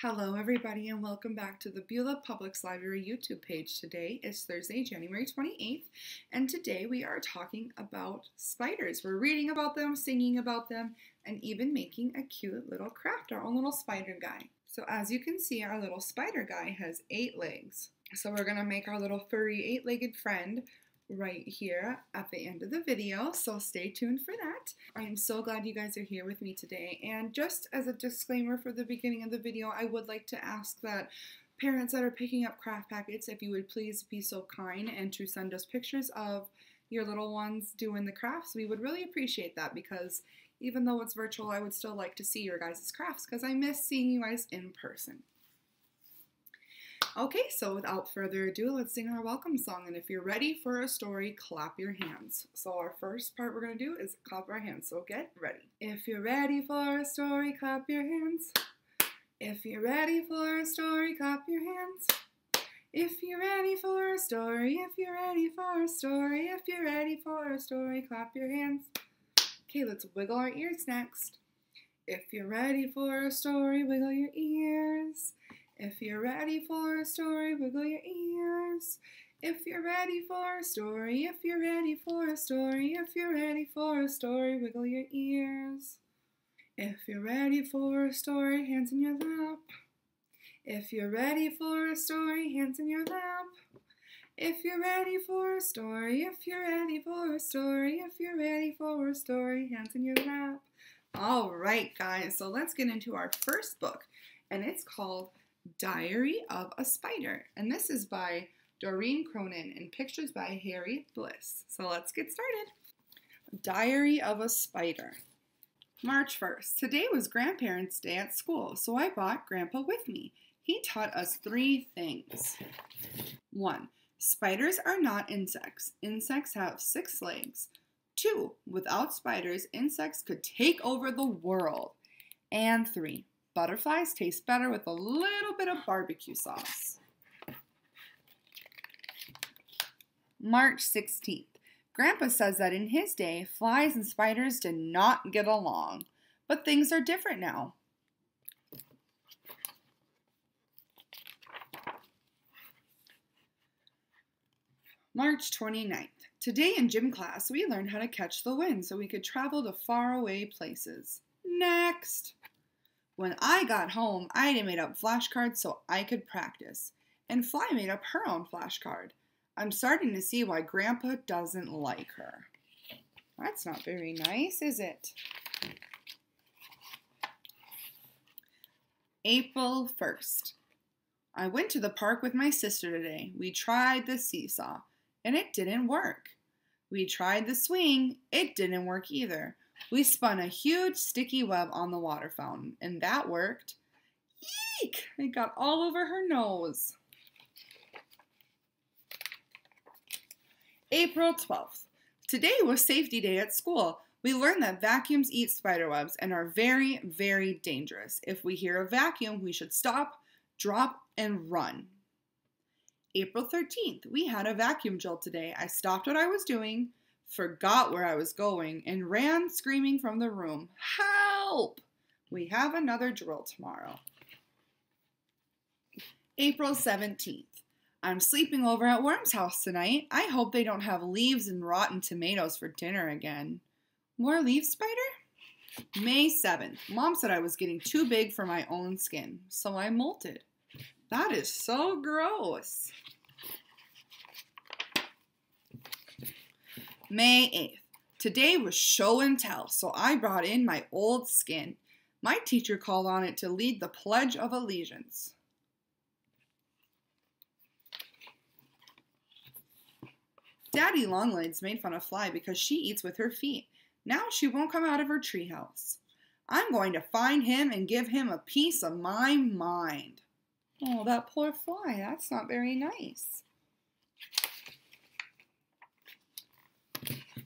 Hello everybody and welcome back to the Beulah Public Library YouTube page. Today is Thursday, January 28th, and today we are talking about spiders. We're reading about them, singing about them, and even making a cute little craft, our own little spider guy. So as you can see, our little spider guy has 8 legs. So we're going to make our little furry 8-legged friend right here at the end of the video, so stay tuned for that. I am so glad you guys are here with me today, and just as a disclaimer for the beginning of the video, I would like to ask that parents that are picking up craft packets, if you would please be so kind and to send us pictures of your little ones doing the crafts. We would really appreciate that, because even though it's virtual, I would still like to see your guys' crafts because I miss seeing you guys in person. Okay, so without further ado, let's sing our welcome song. And if you're ready for a story, clap your hands. So our first part we're going to do is clap our hands. So get ready. If you're ready for a story, clap your hands. If you're ready for a story, clap your hands. If you're ready for a story, if you're ready for a story, if you're ready for a story, clap your hands. Okay, let's wiggle our ears next. If you're ready for a story, wiggle your ears. If you're ready for a story, wiggle your ears. If you're ready for a story, if you're ready for a story, if you're ready for a story, wiggle your ears. If you're ready for a story, hands in your lap. If you're ready for a story, hands in your lap. If you're ready for a story, if you're ready for a story, if you're ready for a story, hands in your lap. All right, guys, so let's get into our first book, and it's called Diary of a Spider, and this is by Doreen Cronin and pictures by Bliss. So let's get started. Diary of a Spider. March 1st. Today was Grandparents' Day at school, so I brought Grandpa with me. He taught us 3 things. 1. Spiders are not insects. Insects have 6 legs. 2. Without spiders, insects could take over the world. And 3. Butterflies taste better with a little bit of barbecue sauce. March 16th. Grandpa says that in his day, flies and spiders did not get along, but things are different now. March 29th. Today in gym class, we learned how to catch the wind so we could travel to faraway places. Next. When I got home, Ida made up flashcards so I could practice, and Fly made up her own flashcard. I'm starting to see why Grandpa doesn't like her. That's not very nice, is it? April 1st. I went to the park with my sister today. We tried the seesaw, and it didn't work. We tried the swing. It didn't work either. We spun a huge sticky web on the water fountain, and that worked. Eek! It got all over her nose. April 12th. Today was safety day at school. We learned that vacuums eat spider webs and are very, very dangerous. If we hear a vacuum, we should stop, drop, and run. April 13th. We had a vacuum drill today. I stopped what I was doing, forgot where I was going, and ran screaming from the room. Help! We have another drill tomorrow. April 17th. I'm sleeping over at Worm's house tonight. I hope they don't have leaves and rotten tomatoes for dinner again. More leaves, Spider? May 7th. Mom said I was getting too big for my own skin, so I molted. That is so gross. May 8th. Today was show and tell, so I brought in my old skin. My teacher called on it to lead the Pledge of Allegiance. Daddy Longlegs made fun of Fly because she eats with her feet. Now she won't come out of her treehouse. I'm going to find him and give him a piece of my mind. Oh, that poor Fly. That's not very nice.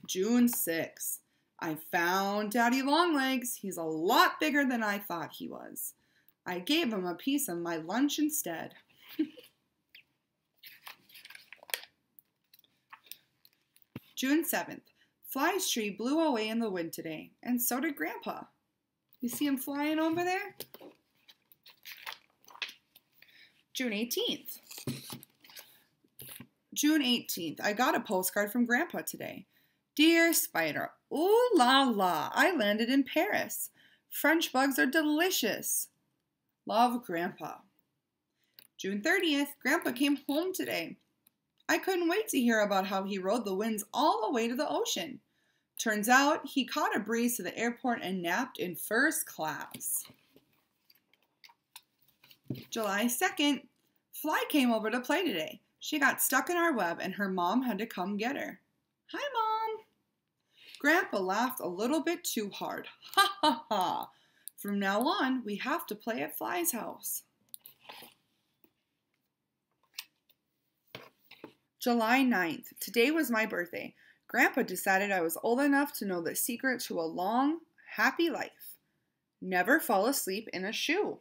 June 6th. I found Daddy Longlegs. He's a lot bigger than I thought he was. I gave him a piece of my lunch instead. June 7th. Fly's tree blew away in the wind today, and so did Grandpa. You see him flying over there? June 18th. June 18th, I got a postcard from Grandpa today. Dear Spider, ooh la la, I landed in Paris. French bugs are delicious. Love, Grandpa. June 30th, Grandpa came home today. I couldn't wait to hear about how he rode the winds all the way to the ocean. Turns out he caught a breeze to the airport and napped in first class. July 2nd, Fly came over to play today. She got stuck in our web and her mom had to come get her. Hi, Mom. Grandpa laughed a little bit too hard. Ha ha ha. From now on, we have to play at Fly's house. July 9th. Today was my birthday. Grandpa decided I was old enough to know the secret to a long, happy life. Never fall asleep in a shoe.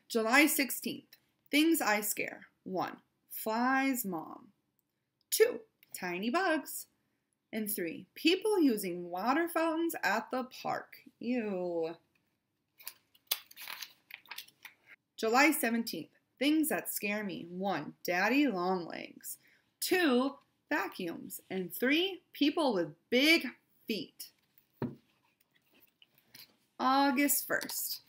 July 16th. Things I scare. 1. Fly's mom. 2. Tiny bugs. And 3. People using water fountains at the park. Ew. July 17th. Things that scare me. 1. Daddy longlegs. 2. Vacuums. And 3. People with big feet. August 1st.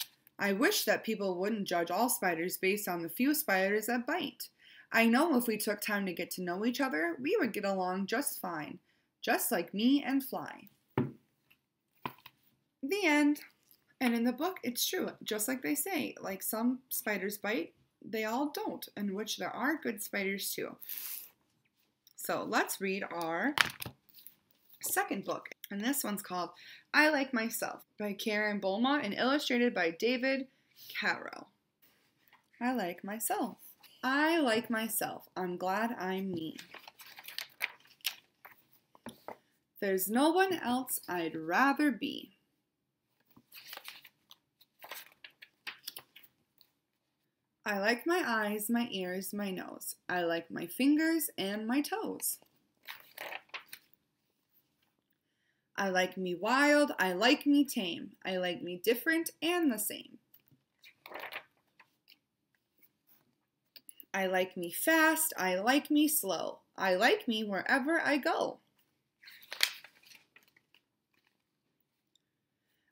I wish that people wouldn't judge all spiders based on the few spiders that bite. I know if we took time to get to know each other, we would get along just fine. Just like me and Fly. The end. And in the book, it's true. Just like they say, like some spiders bite, they all don't, in which there are good spiders too. So let's read our second book. And this one's called I Like Myself by Karen Beaumont and illustrated by David Catrow. I like myself. I like myself. I'm glad I'm me. There's no one else I'd rather be. I like my eyes, my ears, my nose. I like my fingers and my toes. I like me wild, I like me tame. I like me different and the same. I like me fast, I like me slow. I like me wherever I go.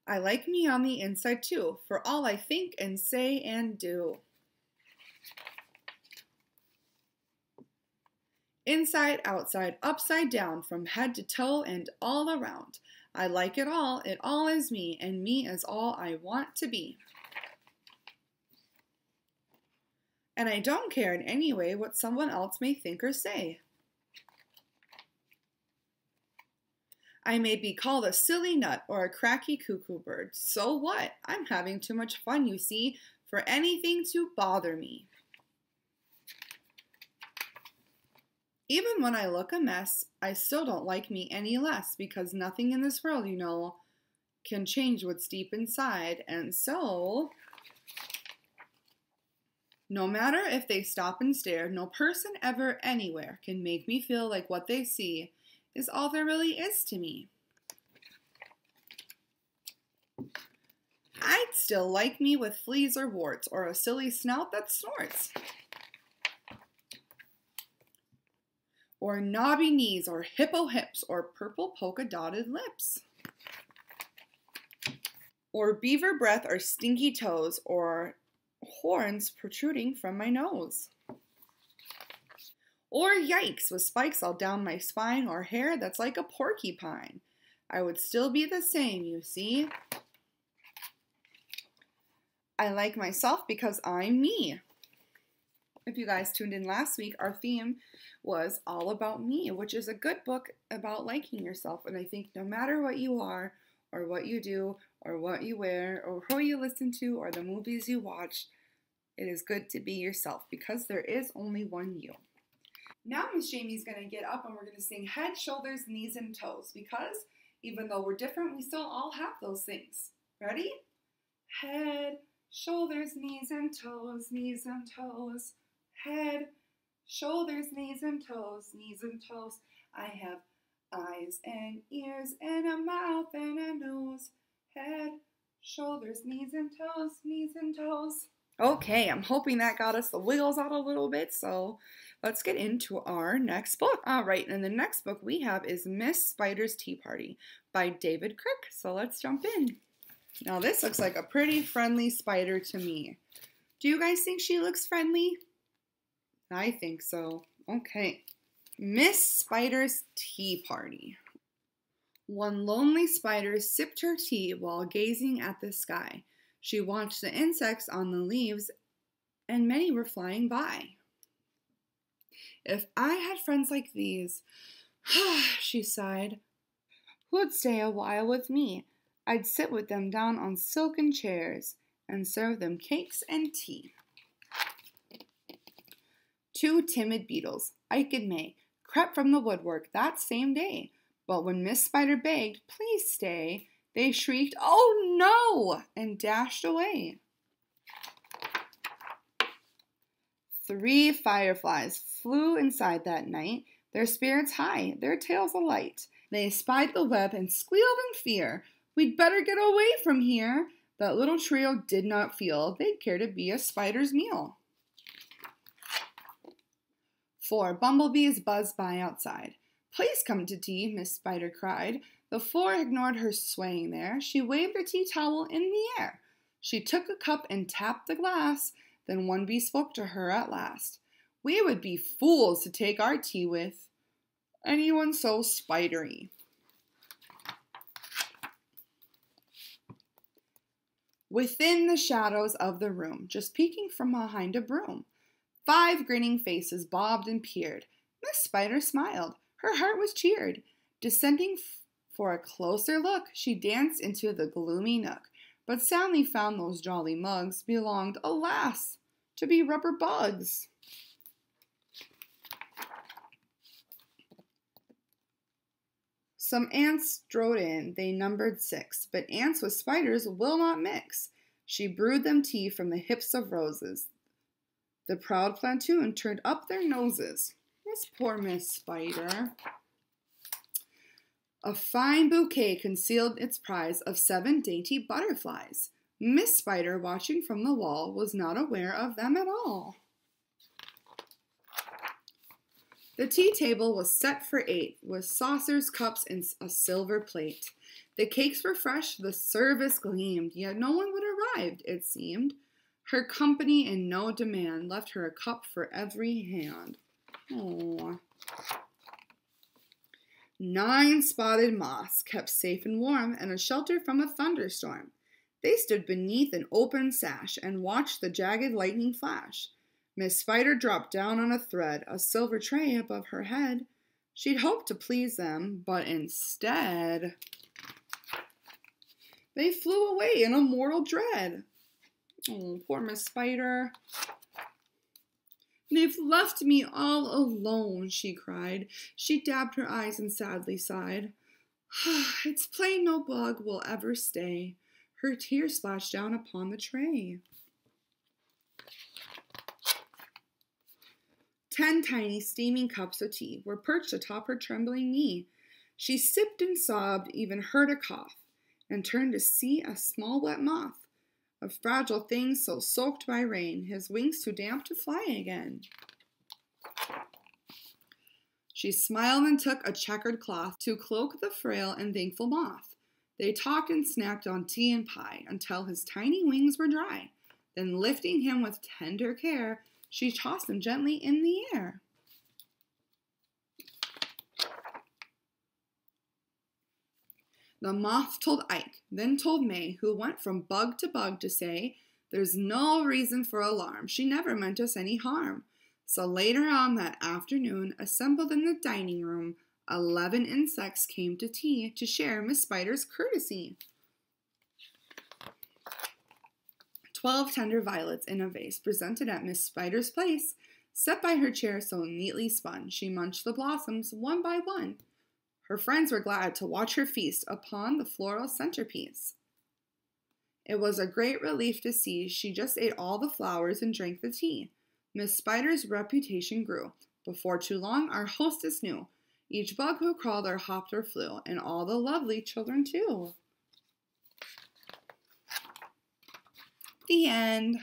I like me on the inside too, for all I think and say and do. Inside, outside, upside down, from head to toe and all around. I like it all is me, and me is all I want to be. And I don't care in any way what someone else may think or say. I may be called a silly nut or a cracky cuckoo bird. So what? I'm having too much fun, you see, for anything to bother me. Even when I look a mess, I still don't like me any less because nothing in this world, you know, can change what's deep inside. And so, no matter if they stop and stare, no person ever anywhere can make me feel like what they see is all there really is to me. I'd still like me with fleas or warts or a silly snout that snorts. Or knobby knees, or hippo hips, or purple polka-dotted lips. Or beaver breath, or stinky toes, or horns protruding from my nose. Or yikes, with spikes all down my spine, or hair that's like a porcupine. I would still be the same, you see. I like myself because I'm me. If you guys tuned in last week, our theme was all about me, which is a good book about liking yourself. And I think no matter what you are, or what you do, or what you wear, or who you listen to, or the movies you watch, it is good to be yourself because there is only one you. Now Miss Jamie's going to get up and we're going to sing head, shoulders, knees, and toes because even though we're different, we still all have those things. Ready? Head, shoulders, knees, and toes, knees and toes. Head, shoulders, knees and toes, knees and toes. I have eyes and ears and a mouth and a nose. Head, shoulders, knees and toes, knees and toes. Okay, I'm hoping that got us the wiggles out a little bit, so let's get into our next book. All right, and the next book we have is Miss Spider's Tea Party by David Kirk, so let's jump in. Now this looks like a pretty friendly spider to me. Do you guys think she looks friendly? I think so. Okay. Miss Spider's Tea Party. One lonely spider sipped her tea while gazing at the sky. She watched the insects on the leaves, and many were flying by. If I had friends like these, she sighed, who'd stay a while with me. I'd sit with them down on silken chairs and serve them cakes and tea. Two timid beetles, Ike and May, crept from the woodwork that same day. But when Miss Spider begged, please stay, they shrieked, oh no, and dashed away. 3 fireflies flew inside that night, their spirits high, their tails alight. They spied the web and squealed in fear. We'd better get away from here. That little trio did not feel they'd care to be a spider's meal. 4 bumblebees buzzed by outside. Please come to tea, Miss Spider cried. The 4 ignored her swaying there. She waved her tea towel in the air. She took a cup and tapped the glass. Then one bee spoke to her at last. We would be fools to take our tea with anyone so spidery. Within the shadows of the room, just peeking from behind a broom, 5 grinning faces bobbed and peered. Miss Spider smiled. Her heart was cheered. Descending for a closer look, she danced into the gloomy nook, but soundly found those jolly mugs belonged, alas, to be rubber bugs. Some ants strode in, they numbered 6, but ants with spiders will not mix. She brewed them tea from the hips of roses. The proud plantoon turned up their noses. This poor Miss Spider. A fine bouquet concealed its prize of 7 dainty butterflies. Miss Spider, watching from the wall, was not aware of them at all. The tea table was set for 8, with saucers, cups, and a silver plate. The cakes were fresh, the service gleamed, yet no one would arrive, it seemed. Her company in no demand left her a cup for every hand. Aww. 9 spotted moths kept safe and warm and a shelter from a thunderstorm. They stood beneath an open sash and watched the jagged lightning flash. Miss Spider dropped down on a thread, a silver tray above her head. She'd hoped to please them, but instead, they flew away in a mortal dread. Oh, poor Miss Spider. They've left me all alone, she cried. She dabbed her eyes and sadly sighed. It's plain no bug will ever stay. Her tears splashed down upon the tray. 10 tiny steaming cups of tea were perched atop her trembling knee. She sipped and sobbed, even heard a cough, and turned to see a small wet moth, a fragile thing so soaked by rain, his wings too damp to fly again. She smiled and took a checkered cloth to cloak the frail and thankful moth. They talked and snacked on tea and pie until his tiny wings were dry. Then lifting him with tender care, she tossed him gently in the air. The moth told Ike, then told May, who went from bug to say, there's no reason for alarm. She never meant us any harm. So later on that afternoon, assembled in the dining room, 11 insects came to tea to share Miss Spider's courtesy. 12 tender violets in a vase presented at Miss Spider's place, set by her chair so neatly spun. She munched the blossoms one by one. Her friends were glad to watch her feast upon the floral centerpiece. It was a great relief to see she just ate all the flowers and drank the tea. Miss Spider's reputation grew. Before too long, our hostess knew each bug who crawled or hopped or flew, and all the lovely children too. The end.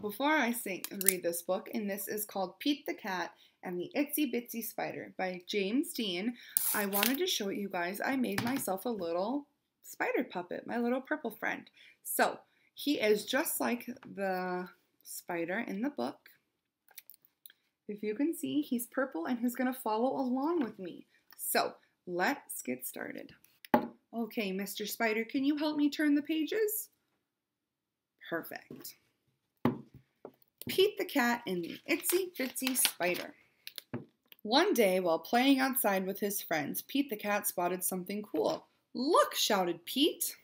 Before I read this book, and this is called Pete the Cat and the Itsy Bitsy Spider by James Dean, I wanted to show you guys I made myself a little spider puppet, my little purple friend. So he is just like the spider in the book. If you can see, he's purple and he's going to follow along with me. So let's get started. Okay, Mr. Spider, can you help me turn the pages? Perfect. Pete the Cat and the Itsy Bitsy Spider. One day, while playing outside with his friends, Pete the Cat spotted something cool. "Look!" shouted Pete.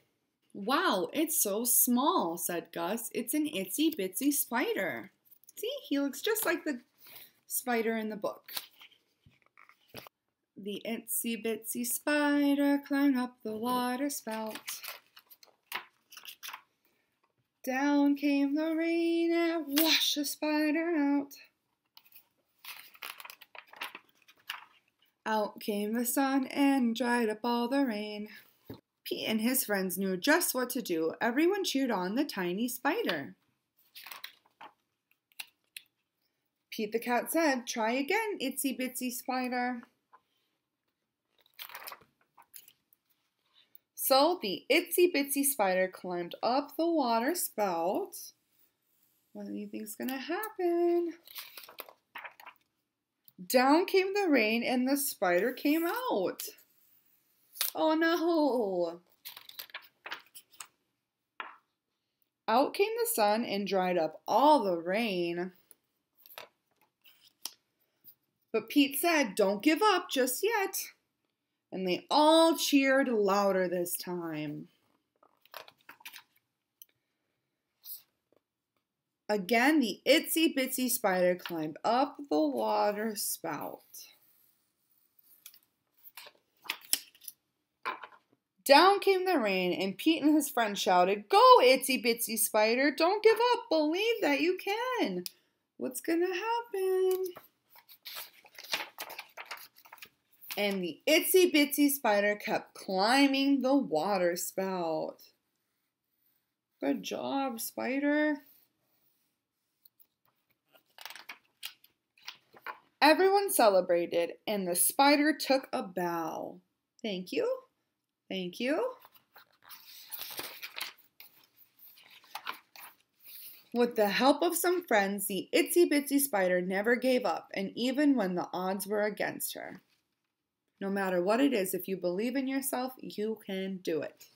"Wow, it's so small," said Gus. "It's an itsy bitsy spider." See, he looks just like the spider in the book. The itsy bitsy spider climbed up the water spout. Down came the rain and washed the spider out. Out came the sun and dried up all the rain. Pete and his friends knew just what to do. Everyone cheered on the tiny spider. Pete the Cat said, "Try again, itsy bitsy spider." So the itsy bitsy spider climbed up the water spout. What do you think's gonna happen? Down came the rain and the spider came out. Oh no! Out came the sun and dried up all the rain. But Pete said, "Don't give up just yet." And they all cheered louder this time. Again, the itsy bitsy spider climbed up the water spout. Down came the rain, and Pete and his friend shouted, "Go, itsy bitsy spider! Don't give up! Believe that you can!" What's gonna happen? And the itsy bitsy spider kept climbing the water spout. Good job, spider. Everyone celebrated, and the spider took a bow. Thank you. Thank you. With the help of some friends, the itsy bitsy spider never gave up, and even when the odds were against her. No matter what it is, if you believe in yourself, you can do it.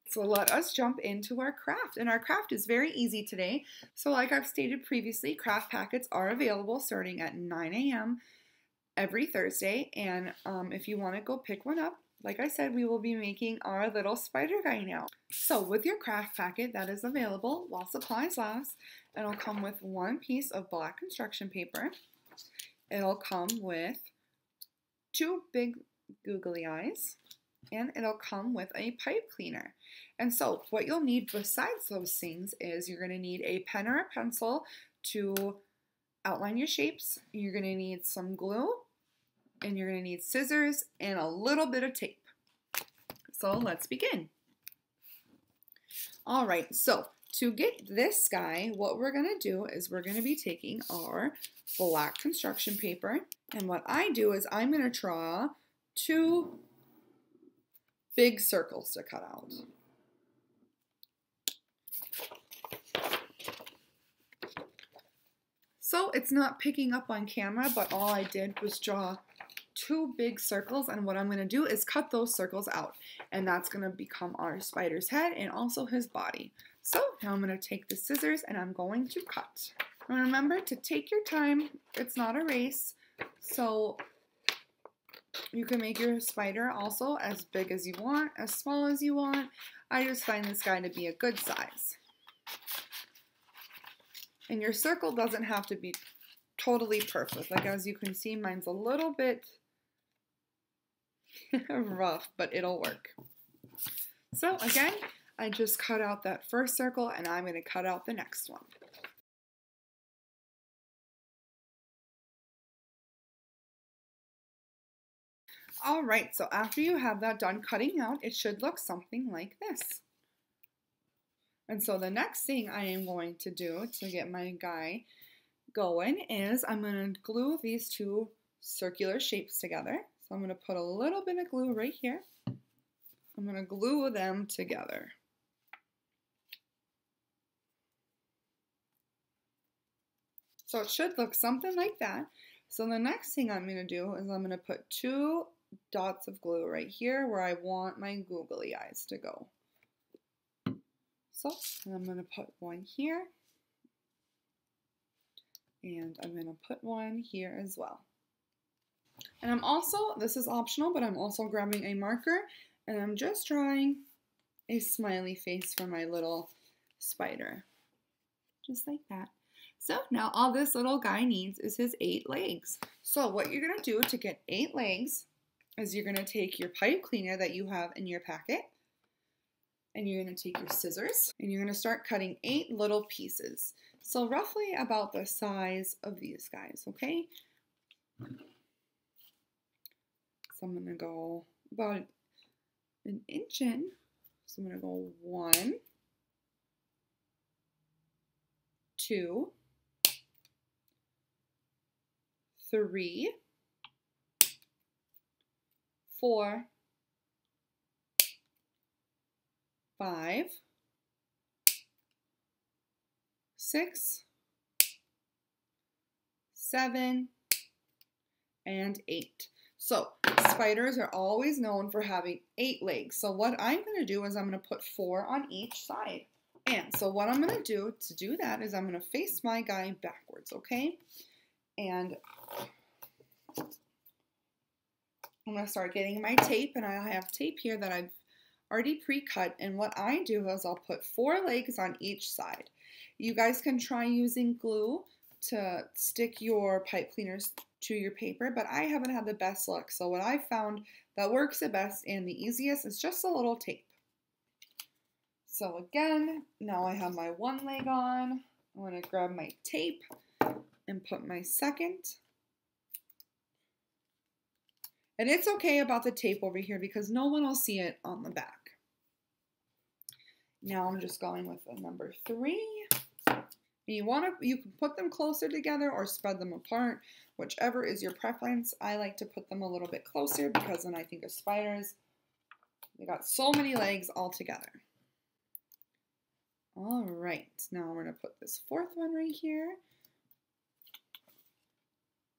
So let us jump into our craft. And our craft is very easy today. So like I've stated previously, craft packets are available starting at 9 a.m. every Thursday. And if you want to go pick one up, like I said, we will be making our little spider guy now. So with your craft packet that is available while supplies last, it'll come with one piece of black construction paper. It'll come with 2 big googly eyes, and it'll come with a pipe cleaner. And so what you'll need besides those things is you're going to need a pen or a pencil to outline your shapes. You're going to need some glue, and you're going to need scissors and a little bit of tape. So let's begin. All right, so to get this guy, what we're going to do is we're going to be taking our black construction paper, and what I do is I'm going to draw 2 big circles to cut out. So it's not picking up on camera, but all I did was draw 2 big circles, and what I'm going to do is cut those circles out, and that's going to become our spider's head and also his body. So now I'm going to take the scissors and I'm going to cut. And remember to take your time. It's not a race, so you can make your spider also as big as you want, as small as you want. I just find this guy to be a good size. And your circle doesn't have to be totally perfect. Like as you can see, mine's a little bit rough, but it'll work. So again, I just cut out that first circle and I'm going to cut out the next one. All right, so after you have that done cutting out, it should look something like this. And so the next thing I am going to do to get my guy going is I'm going to glue these two circular shapes together. So I'm going to put a little bit of glue right here. I'm going to glue them together. So it should look something like that. So the next thing I'm going to do is I'm going to put two dots of glue right here where I want my googly eyes to go. So I'm going to put one here, and I'm going to put one here as well. And I'm also, this is optional, but I'm also grabbing a marker and I'm just drawing a smiley face for my little spider. Just like that. So now all this little guy needs is his 8 legs. So what you're going to do to get 8 legs is you're going to take your pipe cleaner that you have in your packet, and you're going to take your scissors and you're going to start cutting 8 little pieces. So roughly about the size of these guys, okay? So I'm going to go about an inch in. So I'm going to go 1, 2, 3, 4, 5, 6, 7, and 8. So spiders are always known for having 8 legs. So what I'm going to do is I'm going to put 4 on each side. And so what I'm going to do that is I'm going to face my guy backwards, okay? And I'm going to start getting my tape, and I have tape here that I've already pre-cut, and what I do is I'll put 4 legs on each side. You guys can try using glue to stick your pipe cleaners to your paper, but I haven't had the best luck. So what I found that works the best and the easiest is just a little tape. So again, now I have my 1 leg on. I'm going to grab my tape and put my second. And it's okay about the tape over here because no one will see it on the back. Now I'm just going with a number 3. You can put them closer together or spread them apart, whichever is your preference. I like to put them a little bit closer because when I think of spiders, they got so many legs all together. All right, now we're going to put this 4th one right here.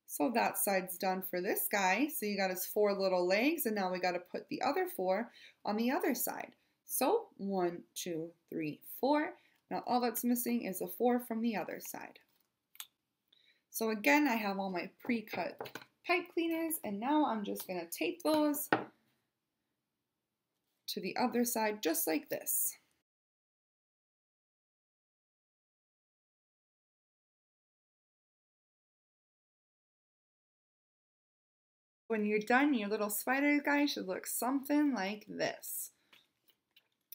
So that side's done for this guy. So you got his 4 little legs, and now we got to put the other 4 on the other side. So 1, 2, 3, 4. Now all that's missing is a 4 from the other side. So again, I have all my pre-cut pipe cleaners, and now I'm just going to tape those to the other side just like this. When you're done, your little spider guy should look something like this.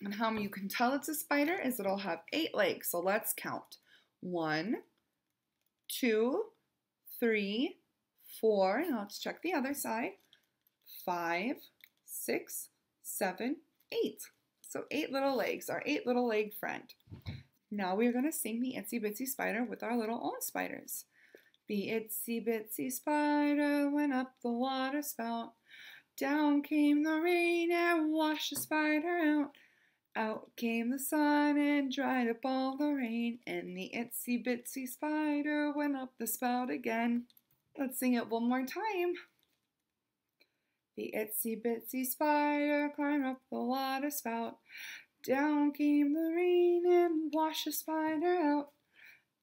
And how you can tell it's a spider is it'll have 8 legs. So let's count. 1, 2, 3, 4. Now let's check the other side. 5, 6, 7, 8. So 8 little legs, our 8 little leg friend. Now we're going to sing the Itsy Bitsy Spider with our little own spiders. The itsy bitsy spider went up the water spout. Down came the rain and washed the spider out. Out came the sun and dried up all the rain. And the itsy bitsy spider went up the spout again. Let's sing it one more time. The itsy bitsy spider climbed up the water spout. Down came the rain and washed the spider out.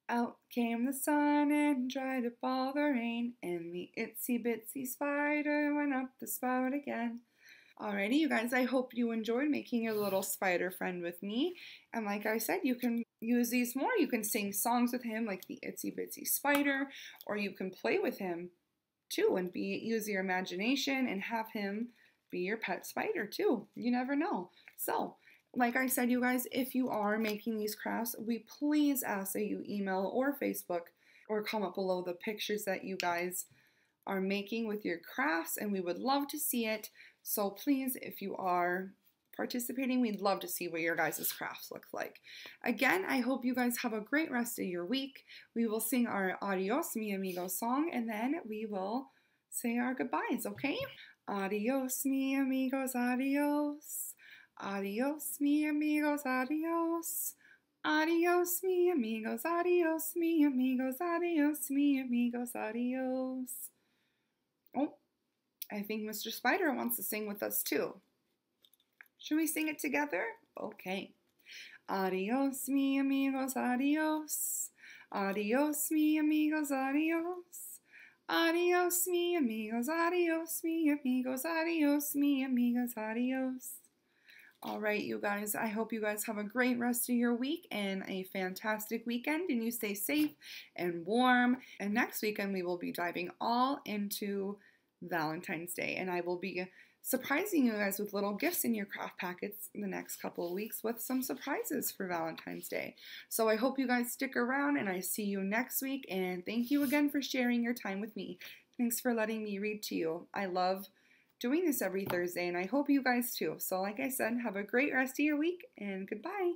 Out came the sun and dried up all the rain, and the itsy bitsy spider went up the spout again. Alrighty, you guys, I hope you enjoyed making your little spider friend with me. And like I said, you can use these more. You can sing songs with him like the Itsy Bitsy Spider, or you can play with him too and use your imagination and have him be your pet spider too. You never know. So, like I said, you guys, if you are making these crafts, we please ask that you email or Facebook or comment below the pictures that you guys are making with your crafts, and we would love to see it. So please, if you are participating. We'd love to see what your guys' crafts look like. Again, I hope you guys have a great rest of your week. We will sing our Adios, mi amigos song, and then we will say our goodbyes, okay? Adios, mi amigos, adios. Adios, mi amigos, adios. Adios, mi amigos, adios, mi amigos, adios, mi amigos, adios. Oh, I think Mr. Spider wants to sing with us too. Should we sing it together? Okay. Adios, mi amigos, adios. Adios, mi amigos, adios. Adios, mi amigos, adios, mi amigos, adios, mi amigos, adios. All right, you guys, I hope you guys have a great rest of your week and a fantastic weekend, and you stay safe and warm. And next weekend, we will be diving all into Valentine's Day, and I will be surprising you guys with little gifts in your craft packets in the next couple of weeks with some surprises for Valentine's Day. So I hope you guys stick around, and I see you next week, and thank you again for sharing your time with me. Thanks for letting me read to you. I love doing this every Thursday, and I hope you guys too. So like I said, have a great rest of your week, and goodbye.